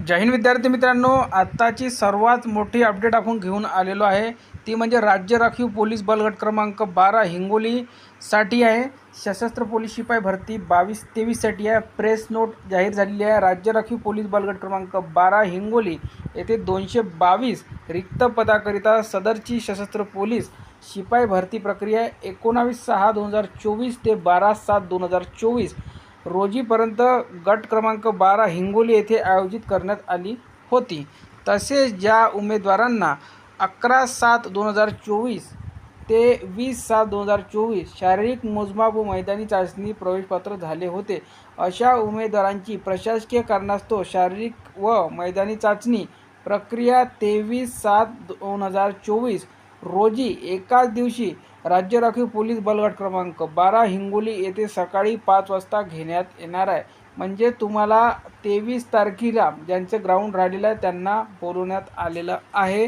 जय हिंद विद्यार्थी मित्रांनो, आत्ताची सर्वात मोठी अपडेट आपण घेऊन आलेलो आहे। ती म्हणजे राज्य राखीव पोलीस बल गट क्रमांक 12 हिंगोलीसाठी आहे। सशस्त्र पोलीस शिपाई भरती 22-23 साठी आहे। प्रेस नोट जाहीर झालेली आहे। राज्य राखीव पोलीस बल गट क्रमांक 12 हिंगोली येथे 222 रिक्त पदाकरिता सदरची सशस्त्र पोलीस शिपाई भरती प्रक्रिया 19/6/2024 ते 12/7/2024 रोजीपर्यंत गट क्रमांक 12 हिंगोली येथे आयोजित करण्यात आली होती। तसेच ज्या उमेदवारांना 11/7/2024 ते 20/7/2024 शारीरिक मोजमाप व मैदानी चाचणी प्रवेशपत्र झाले होते, अशा उमेदवारांची प्रशासकीय कारणास्तव शारीरिक व मैदानी चाचणी प्रक्रिया 23/7/2024 रोजी एकाच दिवशी राज्य राखीव पोलीस बल गट क्रमांक 12 हिंगोली येथे सकाळी 5 वाजता घेण्यात येणार आहे। म्हणजे तुम्हाला 23 तारखेला ज्यांचं ग्राउंड राहिलेलं आहे त्यांना बोलवण्यात आलेलं आहे।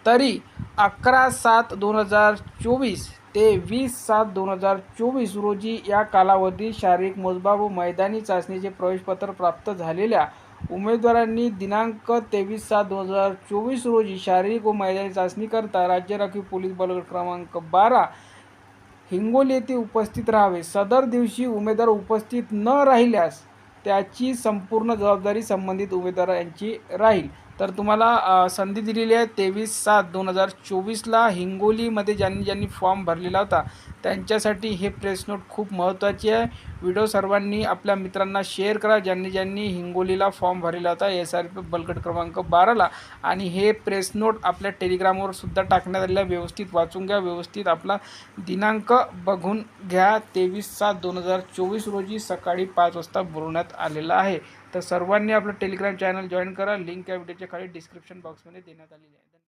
तरी 11/7/2024 ते 20/7/2024 रोजी या कालावधीत शारीरिक मोजमाप व मैदानी चाचणीचे प्रवेशपत्र प्राप्त झालेल्या उमेदवारांनी दिनांक 23/7/2024 रोजी शारीरिक व मैदानी चाचणीकरता राज्य राखीव पोलीस बल गट क्रमांक 12 हिंगोली येथे उपस्थित राहावे। सदर दिवशी उमेदवार उपस्थित न राहिल्यास त्याची संपूर्ण जबाबदारी संबंधित उमेदवार यांची राहील। तर तुम्हाला संधी दिलेली आहे 23/7/2024 हिंगोलीमध्ये ज्यांनी फॉर्म भरलेला होता त्यांच्यासाठी हे प्रेस नोट खूप महत्त्वाची आहे। व्हिडिओ सर्वांनी आपल्या मित्रांना शेअर करा ज्यांनी हिंगोलीला फॉर्म भरलेला होता SRP बलगट क्रमांक 12 आणि हे प्रेस नोट आपल्या टेलिग्रामवर सुद्धा टाकण्यात आलेला आहे। व्यवस्थित वाचून घ्या, व्यवस्थित आपला दिनांक बघून घ्या। 23/7/2024 रोजी सकाळी 5 वाजता बोलवण्यात आलेला आहे। तर सर्वांनी आपलं टेलिग्राम चॅनल जॉईन करा। लिंक या व्हिडिओच्या खाली डिस्क्रिप्शन बॉक्समध्ये देण्यात आलेली आहे।